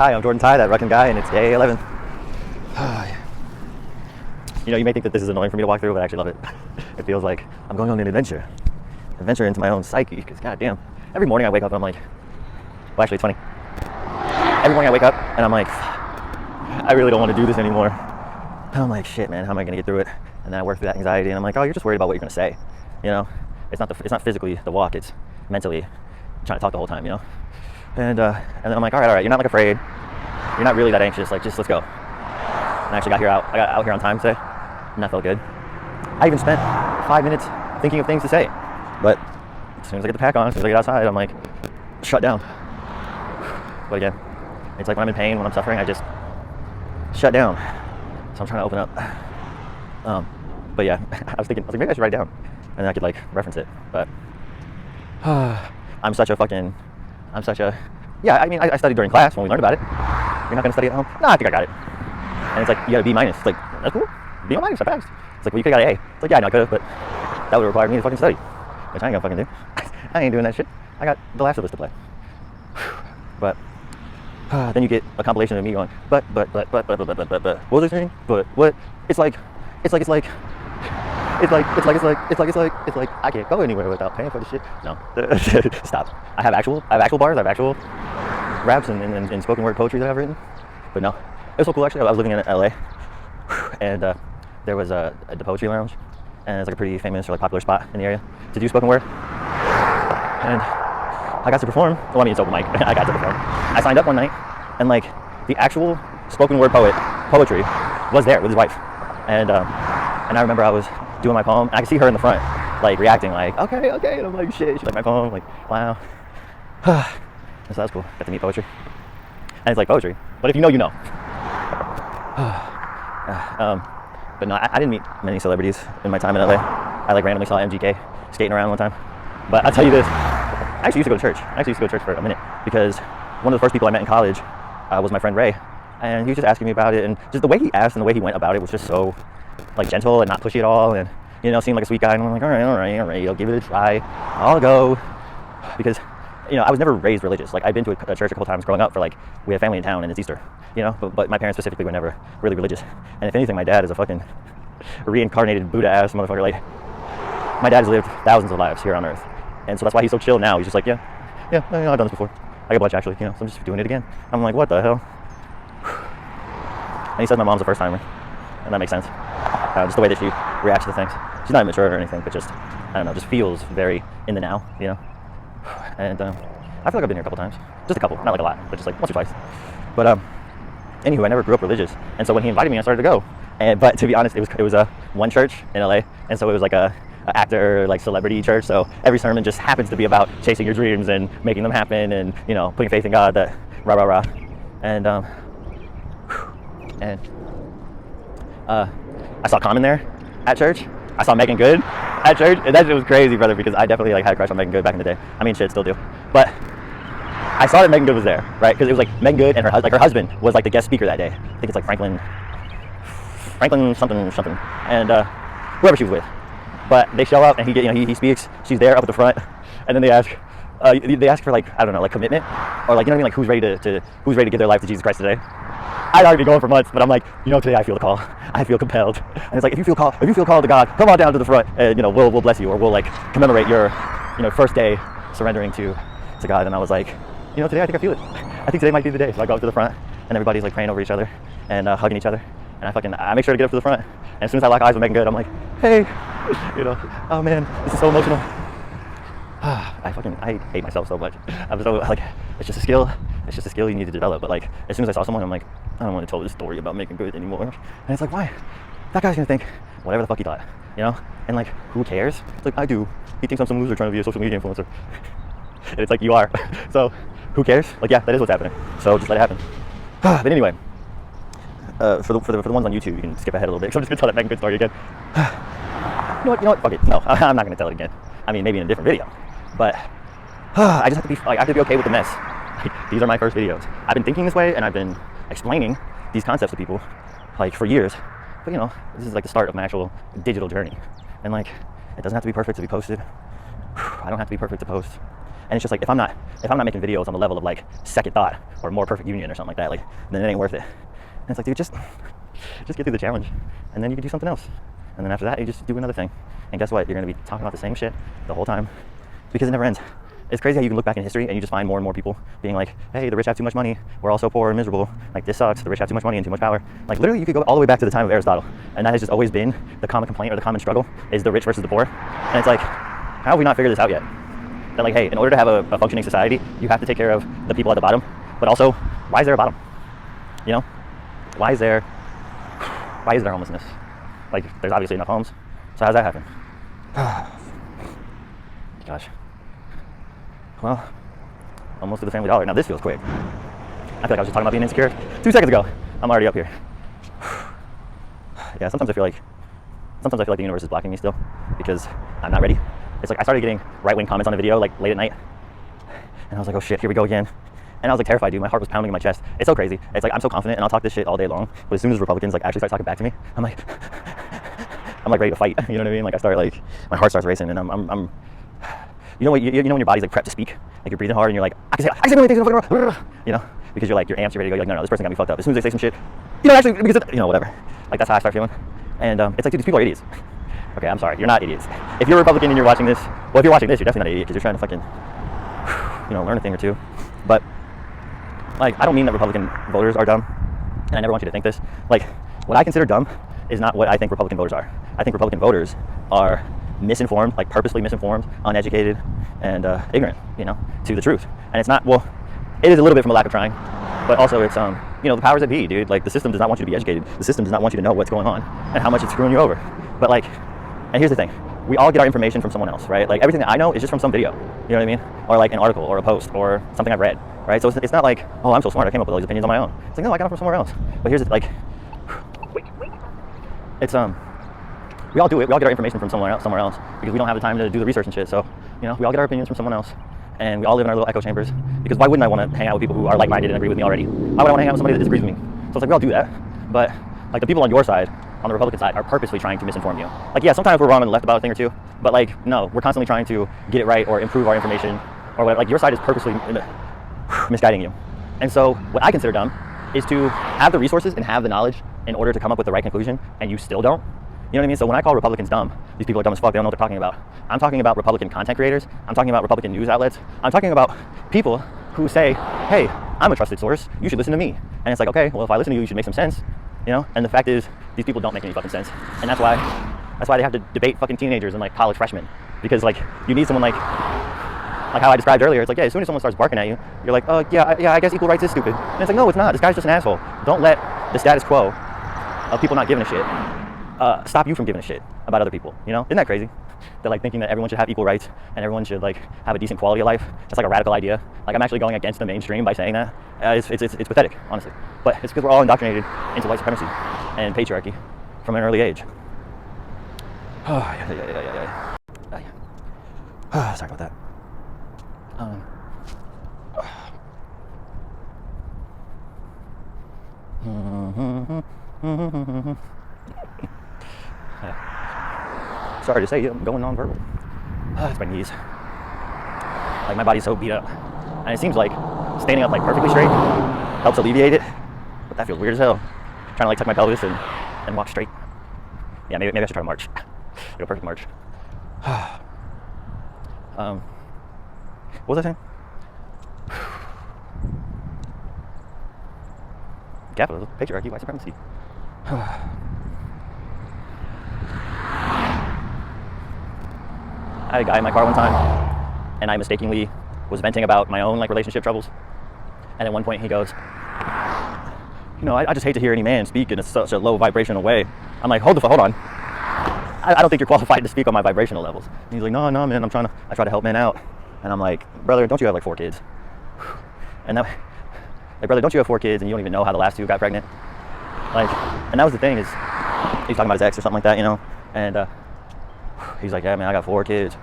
Hi, I'm Jordan Ty, that Ruck guy, and it's day 11. You know, you may think that this is annoying for me to walk through, but I actually love it. It feels like I'm going on an adventure into my own psyche, because goddamn, every morning I wake up and I'm like, well, actually it's funny. Every morning I wake up and I'm like, I really don't want to do this anymore. And I'm like, shit, man, how am I going to get through it? And then I work through that anxiety, and I'm like, oh, you're just worried about what you're going to say. You know, it's not physically the walk, it's mentally trying to talk the whole time, you know? And then I'm like, all right, you're not like afraid. You're not really that anxious, like just let's go. And I actually got out here on time today, and that felt good. I even spent 5 minutes thinking of things to say, but as soon as I get the pack on, as soon as I get outside, I'm like, shut down. But again, it's like when I'm in pain, when I'm suffering, I just shut down. So I'm trying to open up. But yeah, I was thinking maybe I should write it down, and then I could like reference it. But I studied during class when we learned about it. You're not gonna study at home? No, I think I got it. And it's like, you got a B minus. It's like, that's cool. B minus, I passed. It's like, well, you could have got an A. It's like, yeah, I know I could have, but that would require me to fucking study, which I ain't gonna fucking do. I ain't doing that shit. I got The Last of Us to play. But then you get a compilation of me going, but. What was I saying? But what? It's like, I can't go anywhere without paying for the shit. No, stop. I have actual bars. I have actual raps and spoken word poetry that I've written. But no, it was so cool actually. I was living in LA, and there was the Poetry Lounge, and it's like a pretty famous or like popular spot in the area to do spoken word. And I got to perform. Well, I mean, it's open mic. I got to perform. I signed up one night, and like the actual spoken word poetry was there with his wife, and I remember I was doing my poem, and I could see her in the front, like reacting, like okay, and I'm like, shit, she liked my poem, like wow. So that was cool. Got to meet poetry, and it's like poetry, but if you know, you know. But no, I didn't meet many celebrities in my time in LA. I like randomly saw MGK skating around one time. But I'll tell you this, I actually used to go to church. For a minute, because one of the first people I met in college was my friend Ray, and he was just asking me about it, and just the way he asked and the way he went about it was just so like gentle and not pushy at all, and you know, seemed like a sweet guy. And I'm like, all right, I'll give it a try. I'll go, because you know, I was never raised religious. Like I'd been to a church a couple times growing up for like, we have family in town and it's Easter, you know, but my parents specifically were never really religious. And if anything, my dad is a fucking reincarnated Buddha ass motherfucker. Like my dad's lived thousands of lives here on earth, and so that's why he's so chill now. He's just like, yeah, I've done this before. I got bunch actually, you know, so I'm just doing it again. I'm like, what the hell? And he says my mom's a first timer, and that makes sense. Just the way that she reacts to things. She's not immature or anything, but just, I don't know, just feels very in the now, you know. And I feel like I've been here a couple times, just a couple, not like a lot, but just like once or twice. But anywho, I never grew up religious, and so when he invited me, I started to go. But to be honest, it was a one church in LA, and so it was like a actor, like celebrity church. So every sermon just happens to be about chasing your dreams and making them happen, and you know, putting faith in God. That rah rah rah. And I saw Common there at church. I saw Meagan Good at church, and that shit was crazy, brother, because I definitely like had a crush on Meagan Good back in the day. I mean, shit, still do. But I saw that Meagan Good was there, right? Because it was like Meagan Good and her husband was like the guest speaker that day. I think it's like Franklin something, and whoever she was with. But they show up and he speaks. She's there up at the front, and then they ask for like, I don't know, like commitment, or like, you know what I mean, like who's ready to give their life to Jesus Christ today. I'd already been going for months, but I'm like, you know, today I feel the call. I feel compelled. And it's like, if you feel called to God, come on down to the front, and you know, we'll bless you, or we'll like commemorate your, you know, first day surrendering to God. And I was like, you know, today I think I feel it. I think today might be the day. So I go up to the front, and everybody's like praying over each other and hugging each other. And I make sure to get up to the front. And as soon as I lock eyes with Meagan Good, I'm like, hey, you know, oh man, this is so emotional. I hate myself so much. I'm so like, it's just a skill you need to develop. But like, as soon as I saw someone, I'm like, I don't want to tell this story about Meagan Good anymore. And it's like, why? That guy's gonna think whatever the fuck he thought, you know? And like, who cares? It's like, I do. He thinks I'm some loser trying to be a social media influencer. And it's like, you are. So who cares? Like, yeah, that is what's happening. So just let it happen. But anyway, for the ones on YouTube, you can skip ahead a little bit, because I'm just gonna tell that Meagan Good story again. You know what? Fuck it. No, I'm not gonna tell it again. I mean, maybe in a different video. But I just have to be okay with the mess. Like, these are my first videos. I've been thinking this way, and I've been explaining these concepts to people like for years. But you know, this is like the start of my actual digital journey. And like, it doesn't have to be perfect to be posted. I don't have to be perfect to post. And it's just like, if I'm not making videos on the level of like Second Thought or More Perfect Union or something like that, like, then it ain't worth it. And it's like, dude, just get through the challenge, and then you can do something else. And then after that, you just do another thing. And guess what? You're gonna be talking about the same shit the whole time, because it never ends. It's crazy how you can look back in history and you just find more and more people being like, hey, the rich have too much money, we're all so poor and miserable, like this sucks, the rich have too much money and too much power. Like literally you could go all the way back to the time of Aristotle, and that has just always been the common complaint or the common struggle is the rich versus the poor. And it's like, how have we not figured this out yet? That like, hey, in order to have a functioning society, you have to take care of the people at the bottom, but also, why is there a bottom? You know? Why is there homelessness? Like, there's obviously enough homes, so how's that happen? Gosh. Well, almost to the Family Dollar. Now this feels quick. I feel like I was just talking about being insecure 2 seconds ago. I'm already up here. Yeah, sometimes I feel like the universe is blocking me still because I'm not ready. It's like I started getting right-wing comments on the video like late at night, and I was like, oh shit, here we go again. And I was like terrified, dude. My heart was pounding in my chest. It's so crazy. It's like I'm so confident and I'll talk this shit all day long, but as soon as Republicans like actually start talking back to me, I'm like ready to fight. You know what I mean? Like I start like my heart starts racing, and I'm you know when your body's like prepped to speak, like you're breathing hard and you're like, I can say many things in the fucking world, you know, because you're amped, you're ready to go. You're like, no, this person got me fucked up. As soon as they say some shit, actually, because whatever. Like that's how I start feeling. And it's like, dude, these people are idiots. Okay, I'm sorry, you're not idiots. If you're a Republican and you're watching this, well, if you're watching this, you're definitely not an idiot because you're trying to fucking, learn a thing or two. But like, I don't mean that Republican voters are dumb, and I never want you to think this. Like, what I consider dumb is not what I think Republican voters are. I think Republican voters are misinformed, like purposely misinformed, uneducated, and ignorant, to the truth. And it's not, well, it is a little bit from a lack of trying, but also it's, the powers that be, dude. Like, the system does not want you to be educated. The system does not want you to know what's going on and how much it's screwing you over. But like, and here's the thing. We all get our information from someone else, right? Like, everything that I know is just from some video, you know what I mean? Or like an article or a post or something I've read, right? So it's not like, oh, I'm so smart, I came up with all these opinions on my own. It's like, no, I got them from somewhere else. But here's the, like, it's, we all do it. We all get our information from somewhere else because we don't have the time to do the research and shit. So, we all get our opinions from someone else, and we all live in our little echo chambers. Because why wouldn't I want to hang out with people who are like-minded and agree with me already? Why would I want to hang out with somebody that disagrees with me? So it's like, we all do that. But like, the people on your side, on the Republican side, are purposely trying to misinform you. Like, yeah, sometimes we're wrong on the left about a thing or two, but like, no, we're constantly trying to get it right or improve our information or whatever. Like, your side is purposely misguiding you. And so what I consider dumb is to have the resources and have the knowledge in order to come up with the right conclusion, and you still don't. You know what I mean? So when I call Republicans dumb, these people are dumb as fuck. They don't know what they're talking about. I'm talking about Republican content creators. I'm talking about Republican news outlets. I'm talking about people who say, hey, I'm a trusted source. You should listen to me. And it's like, okay, well, if I listen to you, you should make some sense. And the fact is, these people don't make any fucking sense. And that's why they have to debate fucking teenagers and like college freshmen. Because like, you need someone like how I described earlier. It's like, yeah, as soon as someone starts barking at you, you're like, yeah, I guess equal rights is stupid. And it's like, no, it's not. This guy's just an asshole. Don't let the status quo of people not giving a shit stop you from giving a shit about other people. Isn't that crazy? That like thinking that everyone should have equal rights and everyone should like have a decent quality of life. That's like a radical idea. Like, I'm actually going against the mainstream by saying that. It's pathetic, honestly. But it's because we're all indoctrinated into white supremacy and patriarchy from an early age. Sorry about that. Sorry to say, I'm going non-verbal. It's my knees. Like, my body's so beat up, and it seems like standing up like perfectly straight helps alleviate it, but that feels weird as hell. Trying to like tuck my pelvis and walk straight. Yeah, maybe I should try to march. Like a perfect march. What was I saying? Capitalism, patriarchy, white supremacy. I had a guy in my car one time, and I mistakenly was venting about my own like relationship troubles. And at one point he goes, I just hate to hear any man speak in such a low vibrational way. I'm like, hold on. I don't think you're qualified to speak on my vibrational levels. And he's like, no, man, I try to help men out. And I'm like, brother, don't you have like 4 kids? And that, like, brother, don't you have 4 kids and you don't even know how the last 2 got pregnant? Like, and that was the thing, is he's talking about his ex or something like that, and he's like, yeah, man, I got 4 kids.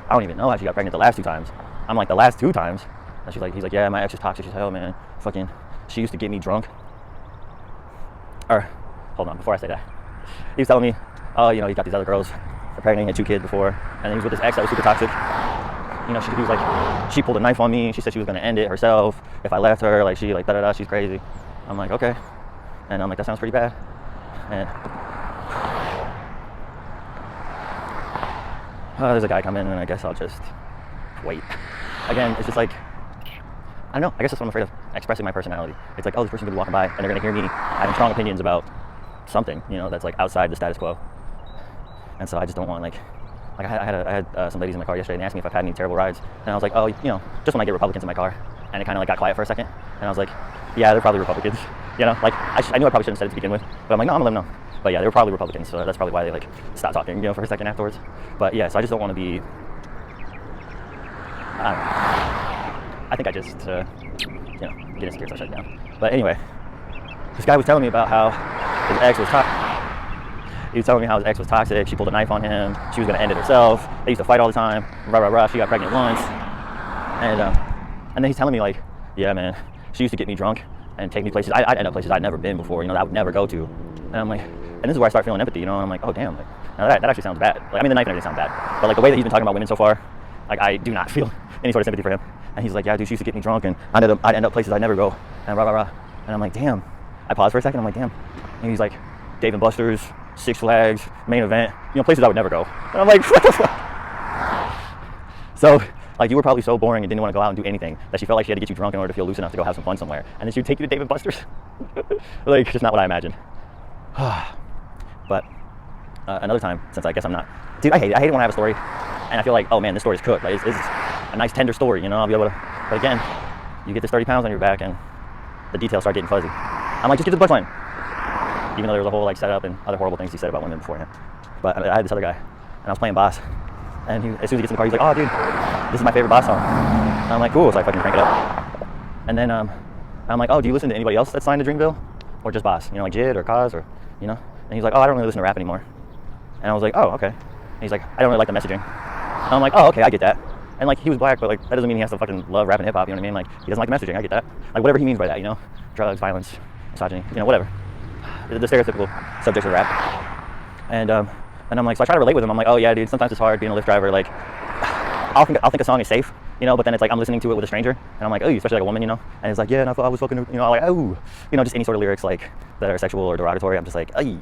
I don't even know how she got pregnant the last 2 times. I'm like, the last 2 times? And he's like, yeah, my ex is toxic as hell, man. Fucking, she used to get me drunk. Or, hold on, before I say that. He was telling me, he got these other girls pregnant, he had 2 kids before, and then he was with his ex that was super toxic. She she pulled a knife on me. She said she was gonna end it herself if I left her. Like she like da da da. She's crazy. I'm like, okay, and I'm like, that sounds pretty bad. And there's a guy coming, and I guess I'll just wait. Again, it's just like, I don't know. I guess that's what I'm afraid of, expressing my personality. It's like, oh, this person could be walking by, and they're gonna hear me having strong opinions about something, you know, that's like outside the status quo. And so I just don't want like I had some ladies in my car yesterday, and they asked me if I've had any terrible rides, and I was like, oh, you know, just when I get Republicans in my car, and it kind of like got quiet for a second, and I was like, yeah, they're probably Republicans, you know, like I knew I probably shouldn't have said it to begin with, but I'm like, no, I'm gonna let them know. But yeah, they were probably Republicans, so that's probably why they like stopped talking, you know, for a second afterwards. But yeah, so I just don't want to be, I don't know. I think I just, you know, get insecure, so I shut it down. But anyway, this guy was telling me about how his ex was toxic. He was telling me how his ex was toxic. She pulled a knife on him. She was gonna end it herself. They used to fight all the time. Rah rah rah. She got pregnant once, and then he's telling me like, yeah, man, she used to get me drunk and take me places. I'd end up places I'd never been before, you know, that I would never go to. And I'm like, and this is where I start feeling empathy, you know. And I'm like, oh damn, like, now that actually sounds bad. Like, I mean, the knife and everything sounds bad, but like the way that he's been talking about women so far, like I do not feel any sort of sympathy for him. And he's like, yeah, dude, she used to get me drunk, and I'd end up places I'd never go, and rah rah rah. And I'm like, damn. I paused for a second. I'm like, damn. And he's like, Dave and Buster's, Six Flags, Main Event, you know, places I would never go. And I'm like, what the fuck? So, like, you were probably so boring and didn't want to go out and do anything that she felt like she had to get you drunk in order to feel loose enough to go have some fun somewhere. And then she'd take you to Dave and Buster's. Like, just not what I imagined. But another time, since I guess I'm not, dude, I hate it when I have a story and I feel like, oh man, this story's cooked. Like, it's a nice tender story, you know, I'll be able to, but again, you get this 30 pounds on your back and the details start getting fuzzy. I'm like, just get to the punchline. Even though there was a whole like setup and other horrible things he said about women beforehand. But I had this other guy, and I was playing Boss, and as soon as he gets in the car, he's like, oh dude, this is my favorite Boss song. And I'm like, cool, so I fucking crank it up. And then I'm like, oh, do you listen to anybody else that's signed to Dreamville? Or just Boss? You know, like Jid or Kaz or, you know? And he's like, oh, I don't really listen to rap anymore. And I was like, oh, okay. And he's like, I don't really like the messaging. And I'm like, oh, okay, I get that. And like, he was black, but like, that doesn't mean he has to fucking love rap and hip hop, you know what I mean? Like, he doesn't like the messaging, I get that. Like, whatever he means by that, you know? Drugs, violence, misogyny, you know, whatever. The stereotypical subjects of rap. And I'm like, so I try to relate with him. I'm like, oh yeah, dude, sometimes it's hard being a Lyft driver. Like, I'll think a song is safe, you know, but then it's like I'm listening to it with a stranger, and I'm like, oh, especially like a woman, you know, and it's like, yeah, and I thought I was fucking, you know, like, oh, you know, just any sort of lyrics like that are sexual or derogatory. I'm just like, ay,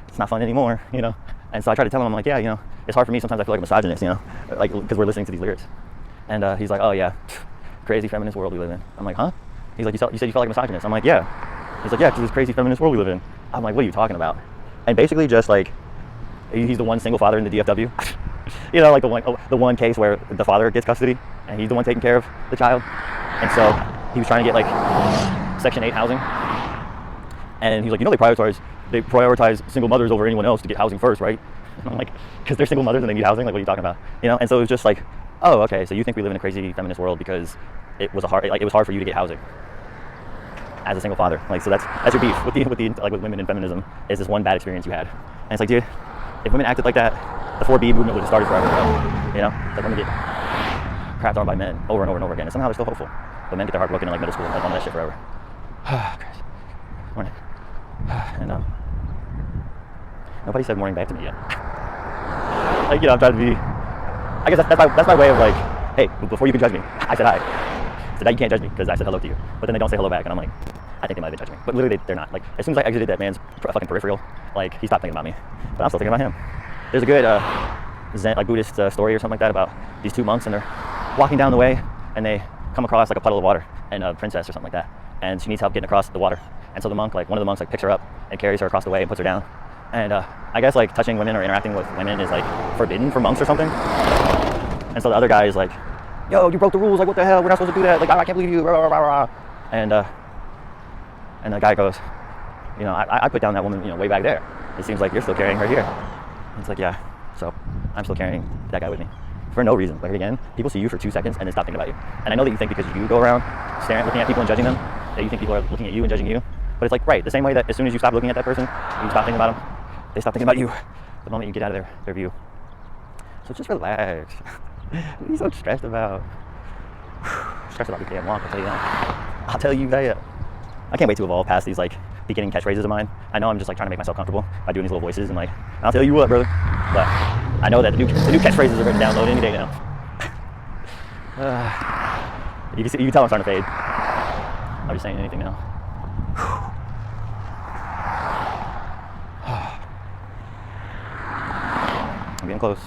it's not fun anymore, you know. And so I try to tell him, I'm like, yeah, you know, it's hard for me sometimes. I feel like a misogynist, you know, like because we're listening to these lyrics. And he's like, oh yeah, crazy feminist world we live in. I'm like, huh? He's like, you said you felt like a misogynist. I'm like, yeah. He's like, yeah, because this crazy feminist world we live in. I'm like, what are you talking about? And basically just like, he's the one single father in the DFW. You know, like the one case where the father gets custody and he's the one taking care of the child. And so he was trying to get like Section 8 housing. And he's like, you know, they prioritize single mothers over anyone else to get housing first, right? And I'm like, because they're single mothers and they need housing? Like, what are you talking about? You know? And so it was just like, oh, okay, so you think we live in a crazy feminist world because it was hard for you to get housing as a single father. Like, so that's your beef with women and feminism, is this one bad experience you had. And it's like, dude, if women acted like that, the 4B movement would have started forever ago. You know, like women get crapped on by men over and over and over again, and somehow they're still hopeful. But men get their heart broken in like middle school and like on that shit forever. Crazy. Morning. And nobody said morning back to me yet. Like, you know, I'm trying to be. I guess that's my way of like, hey, before you can judge me, I said hi. So now you can't judge me because I said hello to you. But then they don't say hello back, and I'm like, I think they might have been judging me. But literally, they're not. Like, as soon as I exited that man's fucking peripheral, like, he stopped thinking about me. But I'm still thinking about him. There's a good Zen, like Buddhist story or something like that about these two monks, and they're walking down the way, and they come across like a puddle of water and a princess or something like that, and she needs help getting across the water. And so the monk, like one of the monks, like picks her up and carries her across the way and puts her down. And I guess like touching women or interacting with women is like forbidden for monks or something. And so the other guy is like, yo, you broke the rules, like what the hell, we're not supposed to do that, like I can't believe you, rah, rah, rah, rah. And the guy goes, you know, I put down that woman, you know, way back there. It seems like you're still carrying her here. And it's like, yeah, so I'm still carrying that guy with me for no reason. Like, again, people see you for 2 seconds and then stop thinking about you. And I know that you think because you go around looking at people and judging them, that you think people are looking at you and judging you. But it's like, right, the same way that as soon as you stop looking at that person, you stop thinking about them, they stop thinking about you the moment you get out of their view. So just relax. What are you so stressed about? Stressed about the damn walk, I'll tell you that. I'll tell you that. I can't wait to evolve past these like beginning catchphrases of mine. I know I'm just like trying to make myself comfortable by doing these little voices and like, I'll tell you what, brother. But I know that the new catchphrases are written download any day now. You can tell I'm starting to fade. I'm just saying anything now. I'm getting close.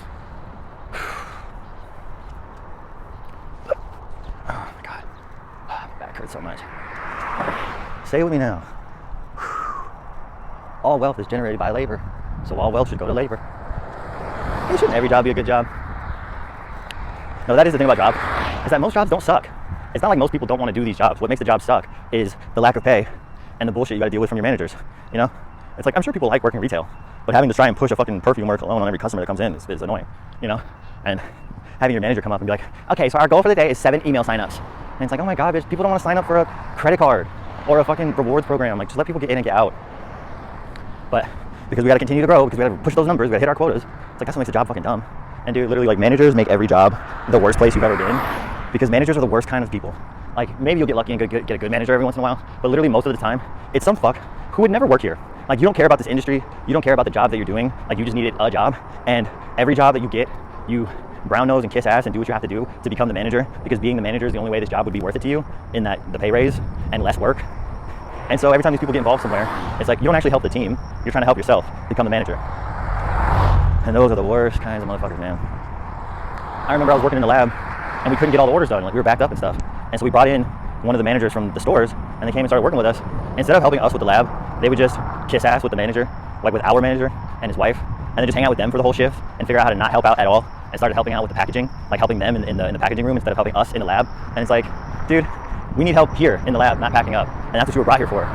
Oh my God. My back hurts so much. Say it with me now. All wealth is generated by labor, so all wealth should go to labor. Hey, shouldn't every job be a good job? No, that is the thing about jobs, is that most jobs don't suck. It's not like most people don't want to do these jobs. What makes the job suck is the lack of pay and the bullshit you got to deal with from your managers. You know, it's like, I'm sure people like working retail, but having to try and push a fucking perfume or cologne on every customer that comes in is annoying. You know, and having your manager come up and be like, okay, so our goal for the day is 7 email signups, and it's like, oh my God, bitch, people don't want to sign up for a credit card or a fucking rewards program. Like, just let people get in and get out. But because we got to continue to grow, because we got to push those numbers, we got to hit our quotas. It's like, that's what makes the job fucking dumb. And dude, literally, like, managers make every job the worst place you've ever been, because managers are the worst kind of people. Like, maybe you'll get lucky and get a good manager every once in a while, but literally most of the time, it's some fuck who would never work here. Like, you don't care about this industry, you don't care about the job that you're doing, like, you just needed a job, and every job that you get, you brown nose and kiss ass and do what you have to do to become the manager, because being the manager is the only way this job would be worth it to you, in that the pay raise and less work. And so every time these people get involved somewhere, it's like, you don't actually help the team, you're trying to help yourself become the manager. And those are the worst kinds of motherfuckers, man. I remember I was working in the lab, and we couldn't get all the orders done, like, we were backed up and stuff. And so we brought in one of the managers from the stores, and they came and started working with us. Instead of helping us with the lab, they would just kiss ass with the manager, like with our manager and his wife, and then just hang out with them for the whole shift and figure out how to not help out at all, and started helping out with the packaging, like helping them in the packaging room instead of helping us in the lab. And it's like, dude, we need help here in the lab, not packing up, and that's what you were brought here for.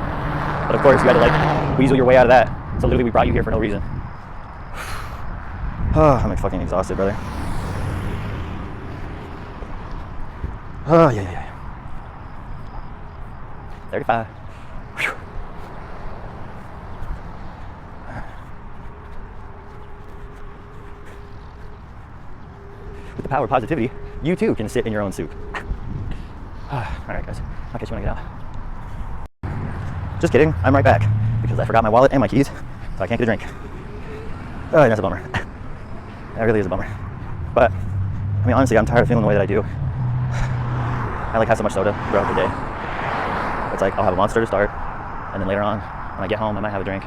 But of course, you had to like weasel your way out of that. So literally, we brought you here for no reason. Oh, I'm like fucking exhausted, brother. Oh yeah. 35. Whew. With the power of positivity, you too can sit in your own soup. Alright guys, I'll catch you when I get out. Just kidding, I'm right back, because I forgot my wallet and my keys, so I can't get a drink. Oh, that's a bummer. That really is a bummer. But, I mean, honestly, I'm tired of feeling the way that I do. I like have so much soda throughout the day. It's like, I'll have a Monster to start, and then later on, when I get home, I might have a drink.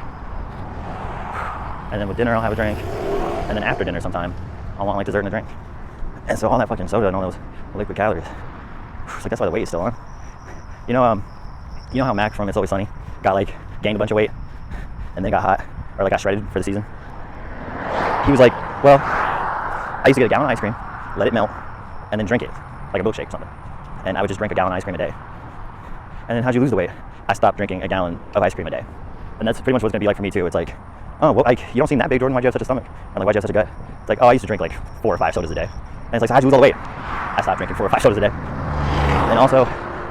And then with dinner, I'll have a drink. And then after dinner sometime, I'll want like dessert and a drink. And so all that fucking soda and all those liquid calories. It's like, that's why the weight is still on. You know how Mac from It's Always Sunny got like, gained a bunch of weight, and then got hot, or like got shredded for the season? He was like, well, I used to get a gallon of ice cream, let it melt, and then drink it, like a milkshake or something. And I would just drink a gallon of ice cream a day. And then how'd you lose the weight? I stopped drinking a gallon of ice cream a day. And that's pretty much what it's gonna be like for me too. It's like, oh, well, like, you don't seem that big, Jordan, why'd you have such a stomach? And like, why'd you have such a gut? It's like, oh, I used to drink like 4 or 5 sodas a day. And it's like, so how'd you lose all the weight? I stopped drinking 4 or 5 sodas a day. And also,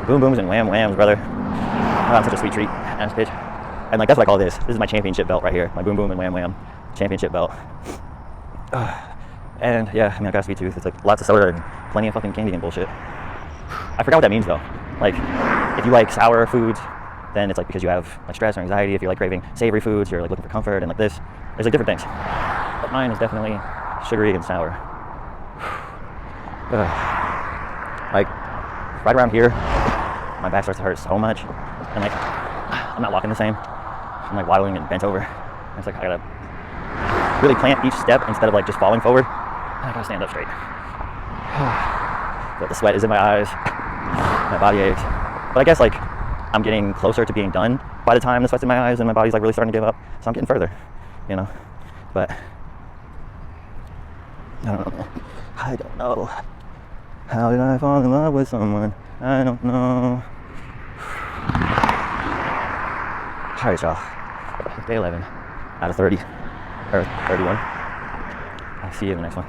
boom booms and wham whams, brother. Oh, I'm such a sweet treat, ass bitch. And like, that's what I call this. This is my championship belt right here. My boom boom and wham wham championship belt. And yeah, I mean, I got a sweet tooth. It's like lots of soda and plenty of fucking candy and bullshit. I forgot what that means though. Like, if you like sour foods, then it's like because you have like stress or anxiety. If you're like craving savory foods, you're like looking for comfort and like this. There's like different things. But mine is definitely sugary and sour. Like, right around here, my back starts to hurt so much. And like, I'm not walking the same. I'm like waddling and bent over. And it's like, I gotta really plant each step instead of like just falling forward. And I gotta stand up straight. But the sweat is in my eyes. My body aches. But I guess like, I'm getting closer to being done by the time the sweat's in my eyes and my body's like really starting to give up. So I'm getting further, you know. But I don't know. How did I fall in love with someone? I don't know. Alright, y'all. Day 11 out of 30 or 31. I'll see you in the next one.